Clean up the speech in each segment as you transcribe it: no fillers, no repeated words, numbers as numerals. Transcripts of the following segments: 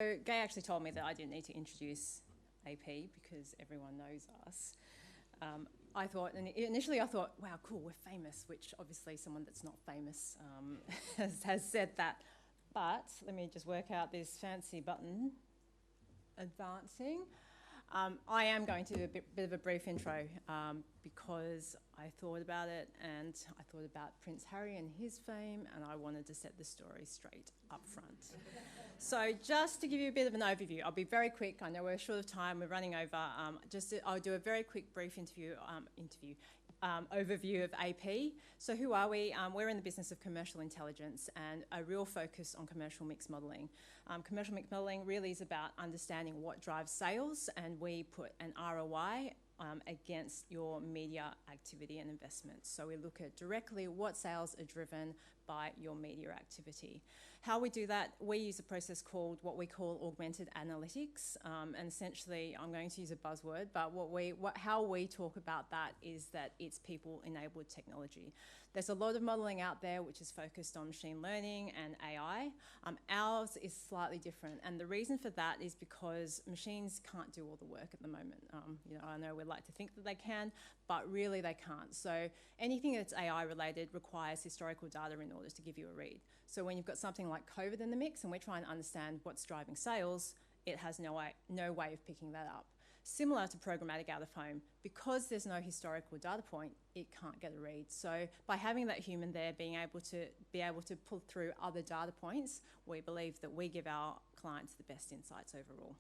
So Gay actually told me that I didn't need to introduce AP because everyone knows us. I thought, and initially I thought, wow, cool, we're famous, which obviously someone that's not famous has said that. But let me just work out this fancy button. Advancing. I am going to do a bit of a brief intro because I thought about it and I thought about Prince Harry and his fame, and I wanted to set the story straight up front. So just to give you a bit of an overview, I'll be very quick. I know we're short of time, we're running over. I'll do a very quick brief overview of AP. So who are we? We're in the business of commercial intelligence and a real focus on commercial mix modelling. Commercial mix modelling really is about understanding what drives sales, and we put an ROI against your media activity and investment. So we look at directly what sales are driven by your media activity. How we do that, we use a process called what we call augmented analytics, and essentially, I'm going to use a buzzword, but how we talk about that is that it's people-enabled technology. There's a lot of modelling out there which is focused on machine learning and AI. Ours is slightly different, and the reason for that is because machines can't do all the work at the moment. I know we like to think that they can, but really they can't. So anything that's AI related requires historical data in order to give you a read. So when you've got something like COVID in the mix and we're trying to understand what's driving sales, it has no way of picking that up. Similar to programmatic out of home, because there's no historical data point, it can't get a read. So by having that human there, being able to pull through other data points, we believe that we give our clients the best insights overall.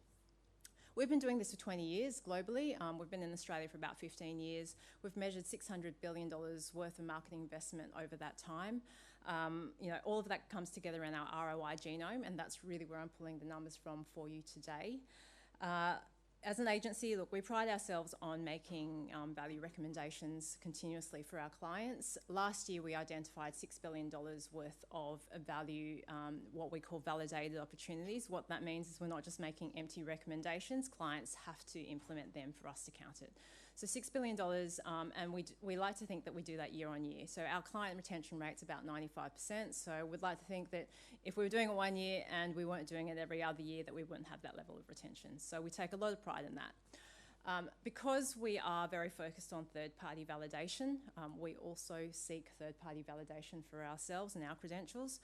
We've been doing this for 20 years globally. We've been in Australia for about 15 years. We've measured $600 billion worth of marketing investment over that time. All of that comes together in our ROI genome, and that's really where I'm pulling the numbers from for you today. As an agency, look, we pride ourselves on making value recommendations continuously for our clients. Last year, we identified $6 billion worth of value, what we call validated opportunities. What that means is we're not just making empty recommendations. Clients have to implement them for us to count it. So $6 billion, and we like to think that we do that year on year. So our client retention rate's about 95%. So we'd like to think that if we were doing it 1 year and we weren't doing it every other year, that we wouldn't have that level of retention. So we take a lot of pride in that. Because we are very focused on third-party validation, we also seek third-party validation for ourselves and our credentials.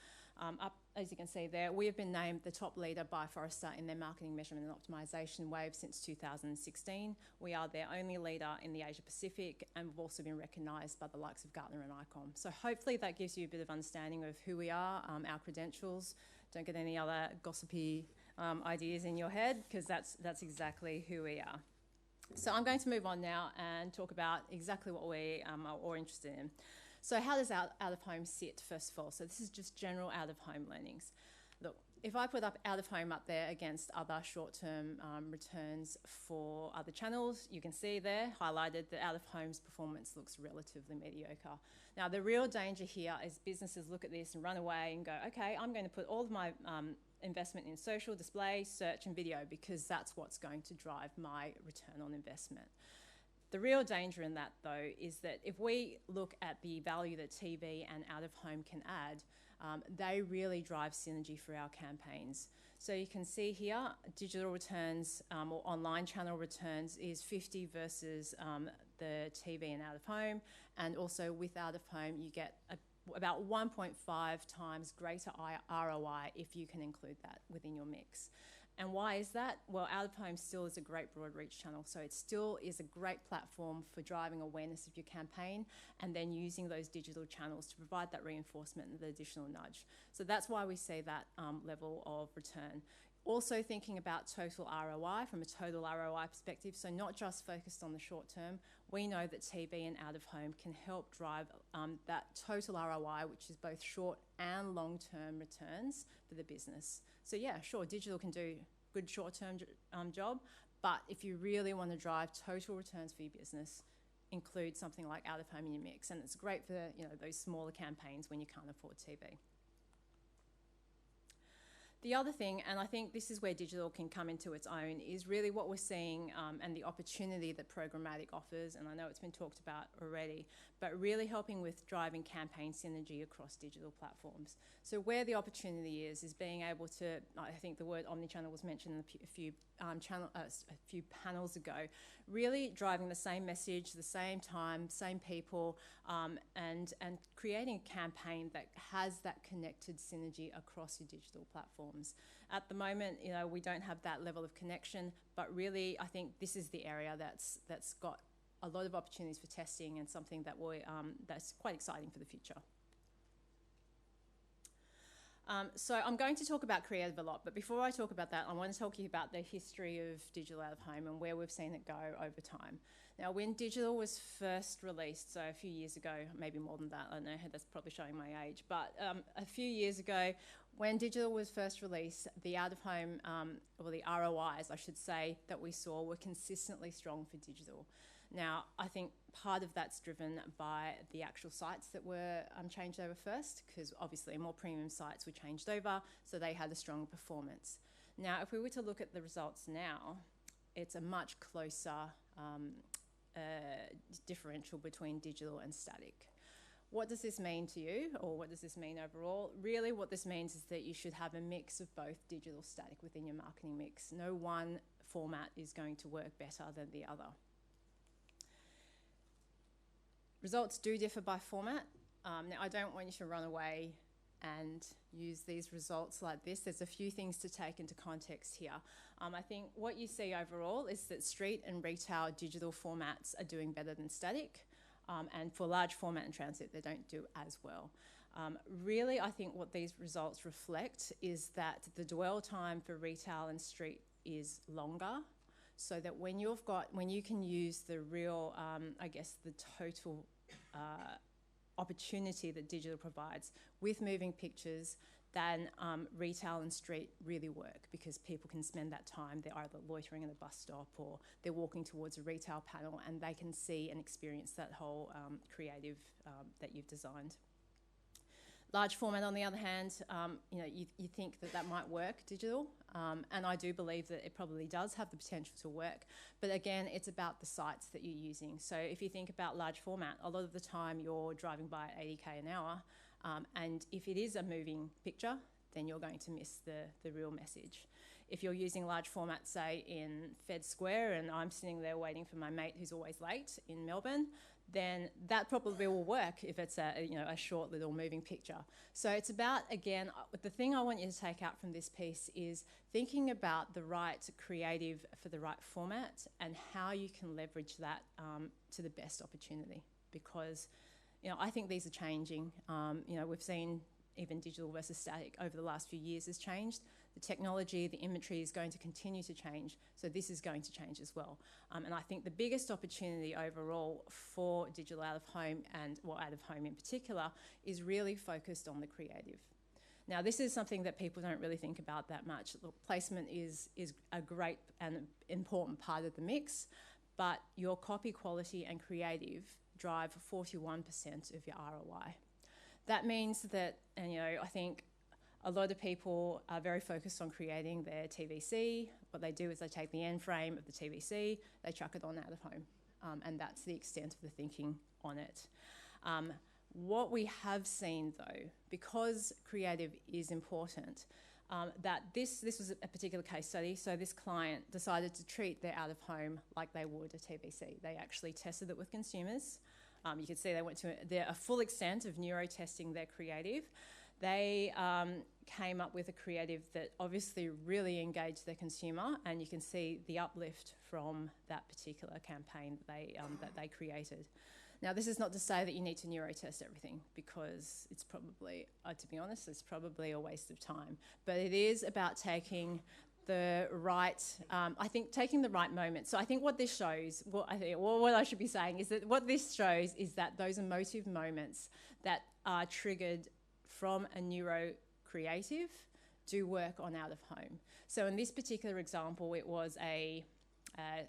As you can see there, we have been named the top leader by Forrester in their marketing measurement and optimization wave since 2016. We are their only leader in the Asia Pacific, and we've also been recognised by the likes of Gartner and ICOM. So hopefully that gives you a bit of understanding of who we are, our credentials. Don't get any other gossipy ideas in your head, because that's exactly who we are. So I'm going to move on now and talk about exactly what we are all interested in. So how does out-of-home sit, first of all? So this is just general out-of-home learnings. Look, if I put up out-of-home up there against other short-term returns for other channels, you can see there highlighted that out-of-home's performance looks relatively mediocre. Now, the real danger here is businesses look at this and run away and go, okay, I'm going to put all of my investment in social, display, search and video, because that's what's going to drive my return on investment. The real danger in that, though, is that if we look at the value that TV and out-of-home can add, they really drive synergy for our campaigns. So you can see here, digital returns or online channel returns is 50 versus the TV and out-of-home, and also with out-of-home you get about 1.5 times greater ROI if you can include that within your mix. And why is that? Well, out-of-home still is a great broad reach channel, so it still is a great platform for driving awareness of your campaign and then using those digital channels to provide that reinforcement and the additional nudge. So that's why we see that level of return. Also thinking about total ROI from a total ROI perspective, so not just focused on the short term. We know that TV and out-of-home can help drive that total ROI, which is both short and long-term returns for the business. So yeah, sure, digital can do a good short-term job, but if you really want to drive total returns for your business, include something like out-of-home in your mix, and it's great for those smaller campaigns when you can't afford TV. The other thing, and I think this is where digital can come into its own, is really what we're seeing and the opportunity that programmatic offers, and I know it's been talked about already, but really helping with driving campaign synergy across digital platforms. So where the opportunity is being able to, I think the word omnichannel was mentioned a few panels ago, really driving the same message, the same time, same people, and creating a campaign that has that connected synergy across your digital platforms. At the moment, we don't have that level of connection, but really I think this is the area that's got a lot of opportunities for testing and something that that's quite exciting for the future. So I'm going to talk about creative a lot, but before I talk about that, I want to talk to you about the history of digital out of home and where we've seen it go over time. Now, when digital was first released, so a few years ago, maybe more than that, I don't know, that's probably showing my age, but a few years ago, when digital was first released, the out of home, or the ROIs, I should say, that we saw were consistently strong for digital. Now, I think part of that's driven by the actual sites that were changed over first, because obviously more premium sites were changed over, so they had a stronger performance. Now, if we were to look at the results now, it's a much closer differential between digital and static. What does this mean to you, or what does this mean overall? Really, what this means is that you should have a mix of both digital and static within your marketing mix. No one format is going to work better than the other. Results do differ by format. Now, I don't want you to run away and use these results like this. There's a few things to take into context here. I think what you see overall is that street and retail digital formats are doing better than static, and for large format and transit, they don't do as well. Really, I think what these results reflect is that the dwell time for retail and street is longer, so that when you can use the real, I guess, the total opportunity that digital provides with moving pictures, then retail and street really work, because people can spend that time, they're either loitering at a bus stop or they're walking towards a retail panel, and they can see and experience that whole creative that you've designed. Large format, on the other hand, you think that might work digital, and I do believe that it probably does have the potential to work. But again, it's about the sites that you're using. So if you think about large format, a lot of the time you're driving by at 80k an hour, and if it is a moving picture, then you're going to miss the real message. If you're using large format, say in Fed Square, and I'm sitting there waiting for my mate who's always late in Melbourne, then that probably will work if it's a short little moving picture. So it's about, again, the thing I want you to take out from this piece is thinking about the right creative for the right format and how you can leverage that to the best opportunity, because I think these are changing. We've seen even digital versus static over the last few years has changed. The technology, the inventory is going to continue to change, so this is going to change as well. And I think the biggest opportunity overall for digital out of home, and out of home in particular, is really focused on the creative. Now, this is something that people don't really think about that much. Look, placement is a great and important part of the mix, but your copy quality and creative drive 41% of your ROI. That means that, and I think a lot of people are very focused on creating their TVC. What they do is they take the end frame of the TVC, they chuck it on out of home, and that's the extent of the thinking on it. What we have seen, though, because creative is important, that this was a particular case study. So this client decided to treat their out of home like they would a TVC. They actually tested it with consumers. You can see they went to a full extent of neuro-testing their creative. They came up with a creative that obviously really engaged their consumer, and you can see the uplift from that particular campaign that they created. Now, this is not to say that you need to neuro-test everything, because it's probably, to be honest, it's probably a waste of time. But it is about taking the right, taking the right moment. So I think what this shows, what I should be saying is that what this shows is that those emotive moments that are triggered from a neuro creative do work on out of home. So in this particular example, it was a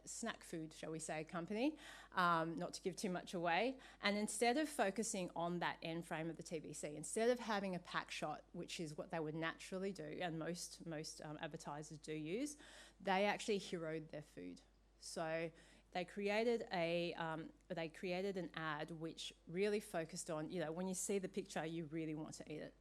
snack food, shall we say, company, not to give too much away. And instead of focusing on that end frame of the TVC, instead of having a pack shot, which is what they would naturally do, and most advertisers do use, they actually heroed their food. So they created an ad which really focused on, when you see the picture, you really want to eat it.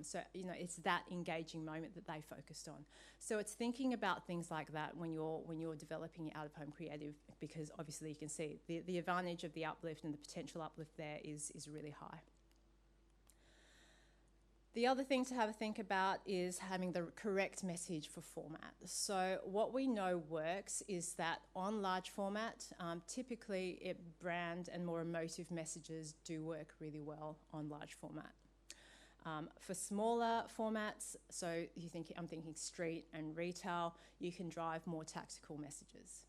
So it's that engaging moment that they focused on. So it's thinking about things like that when you're developing your out-of-home creative, because obviously you can see the advantage of the uplift and the potential uplift there is really high. The other thing to have a think about is having the correct message for format. So what we know works is that on large format, typically brand and more emotive messages do work really well on large format. For smaller formats, so I'm thinking street and retail, you can drive more tactical messages.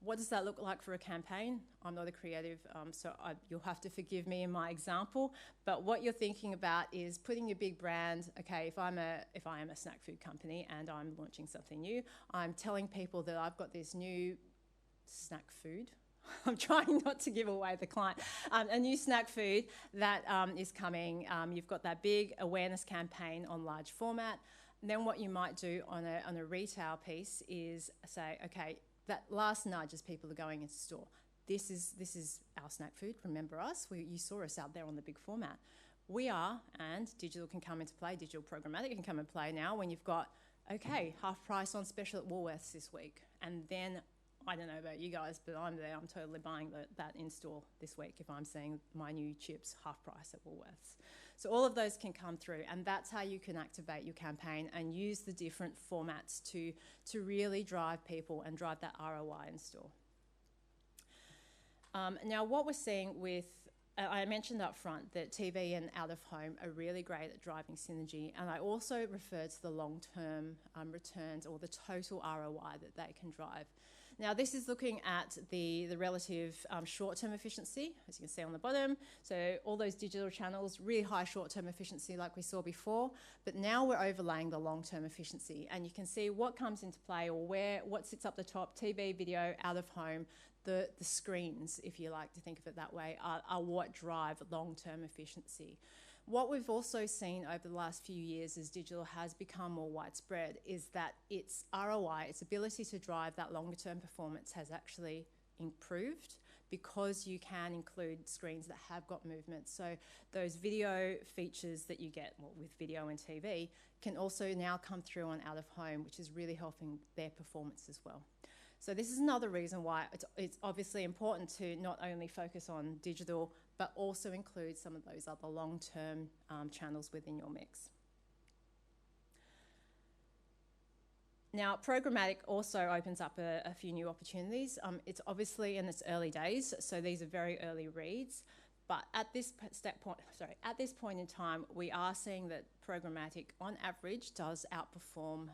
What does that look like for a campaign? I'm not a creative, so you'll have to forgive me in my example, but what you're thinking about is putting your big brand. Okay, if I am a snack food company and I'm launching something new, I'm telling people that I've got this new snack food. I'm trying not to give away the client. A new snack food that is coming. You've got that big awareness campaign on large format. And then what you might do on a retail piece is say, okay, that last nudge as people are going into store. This is our snack food. Remember us? You saw us out there on the big format. We are, and digital can come into play. Digital programmatic can come into play now when you've got, okay, half price on special at Woolworths this week. And then, I don't know about you guys, but I'm there. I'm totally buying that in store this week if I'm seeing my new chips half price at Woolworths. So all of those can come through, and that's how you can activate your campaign and use the different formats to really drive people and drive that ROI in store. Now, what we're seeing with, I mentioned up front that TV and out-of-home are really great at driving synergy, and I also refer to the long-term returns or the total ROI that they can drive. Now, this is looking at the relative short-term efficiency, as you can see on the bottom. So all those digital channels, really high short-term efficiency like we saw before, but now we're overlaying the long-term efficiency, and you can see what comes into play or what sits up the top, TV, video, out-of-home. The screens, if you like to think of it that way, are what drive long-term efficiency. What we've also seen over the last few years as digital has become more widespread is that its ROI, its ability to drive that longer-term performance has actually improved because you can include screens that have got movement. So those video features that you get with video and TV can also now come through on out-of-home, which is really helping their performance as well. So this is another reason why it's obviously important to not only focus on digital, but also include some of those other long-term channels within your mix. Now, programmatic also opens up a few new opportunities. It's obviously in its early days, so these are very early reads. But at this point in time, we are seeing that programmatic, on average, does outperform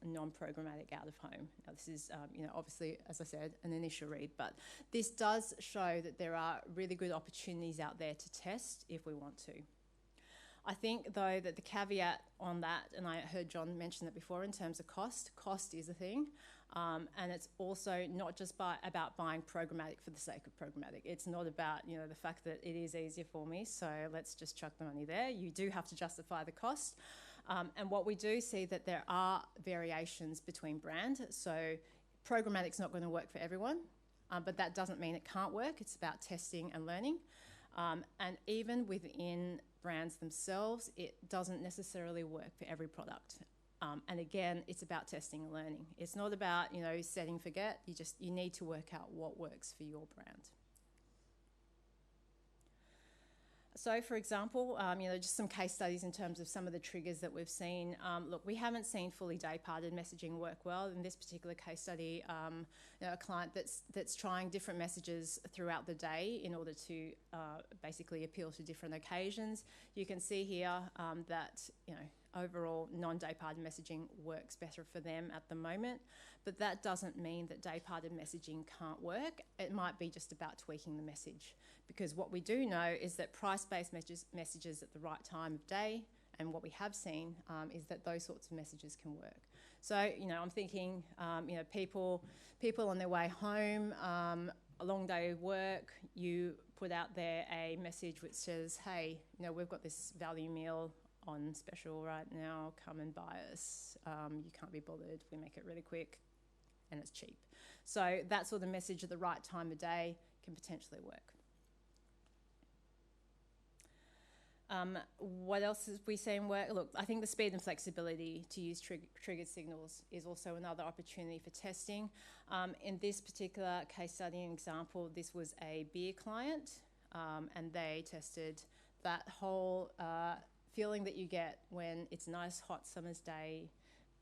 non-programmatic out-of-home. Now, this is, obviously, as I said, an initial read, but this does show that there are really good opportunities out there to test if we want to. I think, though, that the caveat on that, and I heard John mention that before in terms of cost is a thing. And it's also not just about buying programmatic for the sake of programmatic. It's not about, the fact that it is easier for me, so let's just chuck the money there. You do have to justify the cost. And what we do see that there are variations between brand. So programmatic's not going to work for everyone, but that doesn't mean it can't work. It's about testing and learning. And even within brands themselves, it doesn't necessarily work for every product. And again, it's about testing and learning. It's not about, set and forget. You need to work out what works for your brand. So, for example, just some case studies in terms of some of the triggers that we've seen. Look, we haven't seen fully day-parted messaging work well. In this particular case study, a client that's trying different messages throughout the day in order to basically appeal to different occasions. You can see here that, overall non-day-parted messaging works better for them at the moment, but that doesn't mean that day-parted messaging can't work. It might be just about tweaking the message, because what we do know is that price-based messages at the right time of day, and what we have seen is that those sorts of messages can work. So, you know, I'm thinking, you know, people on their way home, a long day of work, you put out there a message which says, hey, you know, we've got this value meal on special right now, come and buy us. You can't be bothered, we make it really quick and it's cheap. So that sort of message at the right time of day can potentially work. What else is we seeing work? Look, I think the speed and flexibility to use triggered signals is also another opportunity for testing. In this particular case study and example, this was a beer client, and they tested that whole feeling that you get when it's a nice hot summer's day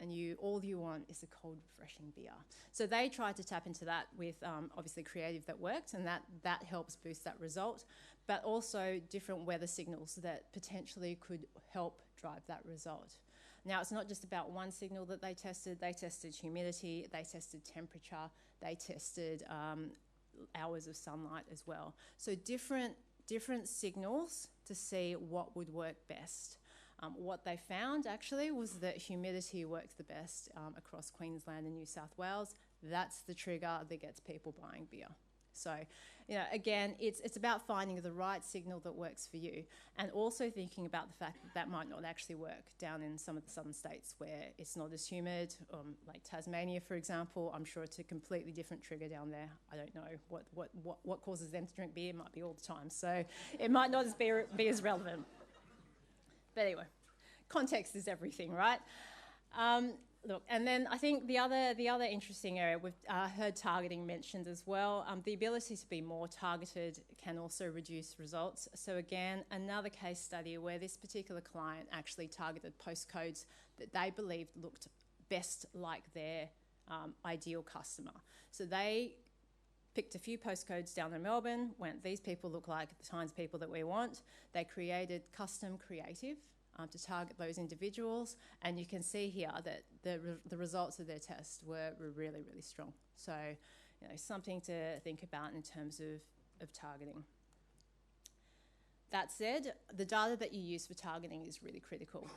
and all you want is a cold, refreshing beer. So they tried to tap into that with obviously creative that worked, and that helps boost that result, but also different weather signals that potentially could help drive that result. Now, it's not just about one signal that they tested humidity, they tested temperature, they tested hours of sunlight as well. So different signals to see what would work best. What they found actually was that humidity works the best across Queensland and New South Wales. That's the trigger that gets people buying beer. So, you know, again, it's about finding the right signal that works for you, and also thinking about the fact that might not actually work down in some of the southern states where it's not as humid, like Tasmania, for example. I'm sure it's a completely different trigger down there. I don't know what causes them to drink beer. It might be all the time, so it might not be as relevant. But anyway, context is everything, right? Look, and then I think the other interesting area, we've heard targeting mentioned as well. The ability to be more targeted can also reduce results. So again, another case study where this particular client actually targeted postcodes that they believed looked best like their ideal customer. So they picked a few postcodes down in Melbourne, these people look like the kinds of people that we want. They created custom creative to target those individuals, and you can see here that the results of their test were really, really strong. So, you know, something to think about in terms of targeting. That said, the data that you use for targeting is really critical,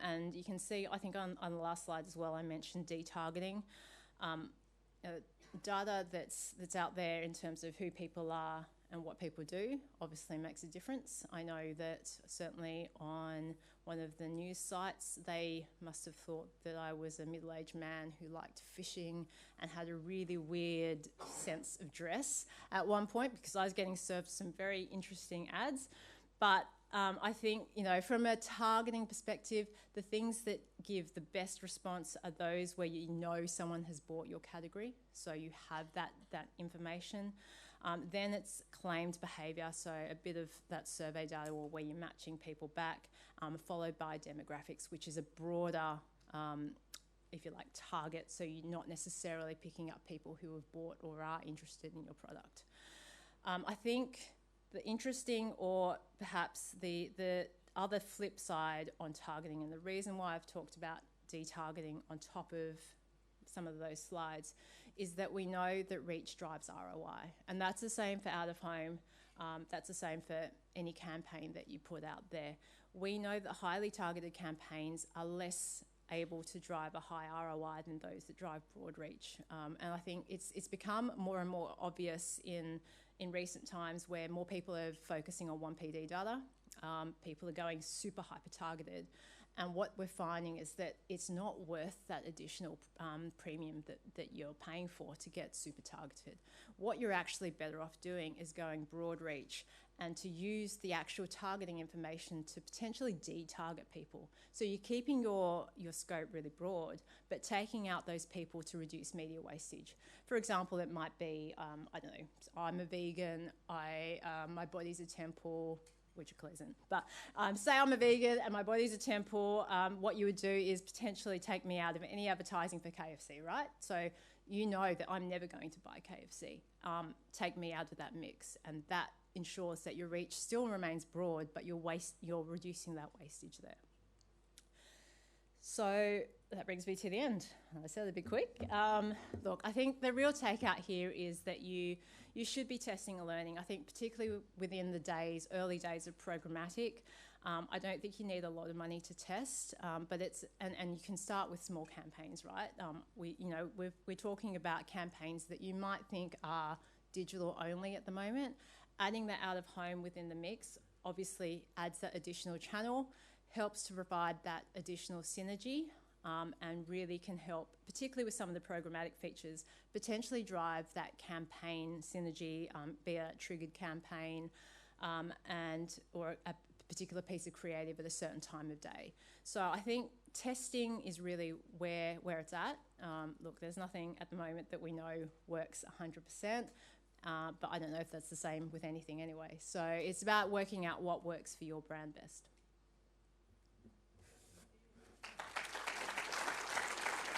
and you can see, I think on the last slide as well, I mentioned detargeting. Data that's out there in terms of who people are and what people do obviously makes a difference. I know that certainly on one of the news sites, they must have thought that I was a middle-aged man who liked fishing and had a really weird sense of dress at one point, because I was getting served some very interesting ads. But I think, you know, from a targeting perspective, the things that give the best response are those where you know someone has bought your category, so you have that information. Then it's claimed behaviour, so a bit of that survey data or where you're matching people back, followed by demographics, which is a broader, if you like, target, so you're not necessarily picking up people who have bought or are interested in your product. I think the interesting, or perhaps the other flip side on targeting, and the reason why I've talked about detargeting on top of some of those slides, is that we know that reach drives ROI, and that's the same for out of home. That's the same for any campaign that you put out there. We know that highly targeted campaigns are less able to drive a high ROI than those that drive broad reach, and I think it's become more and more obvious in recent times, where more people are focusing on 1PD data. People are going super hyper targeted. And what we're finding is that it's not worth that additional premium that you're paying for to get super targeted. What you're actually better off doing is going broad reach and to use the actual targeting information to potentially de-target people. So you're keeping your scope really broad, but taking out those people to reduce media wastage. For example, it might be, I don't know, I'm a vegan, my body's a temple, which clearly isn't, but say I'm a vegan and my body's a temple, what you would do is potentially take me out of any advertising for KFC, right? So you know that I'm never going to buy KFC. Take me out of that mix, and that ensures that your reach still remains broad, but you're reducing that wastage there. So that brings me to the end. I said it'd be quick. Look, I think the real takeout here is that you should be testing and learning. I think particularly within the early days of programmatic, I don't think you need a lot of money to test, but and you can start with small campaigns, right? We're talking about campaigns that you might think are digital only at the moment. Adding that out of home within the mix obviously adds that additional channel, helps to provide that additional synergy, and really can help, particularly with some of the programmatic features, potentially drive that campaign synergy, be a triggered campaign, or a particular piece of creative at a certain time of day. So I think testing is really where it's at. Look, there's nothing at the moment that we know works 100%, but I don't know if that's the same with anything anyway. So it's about working out what works for your brand best.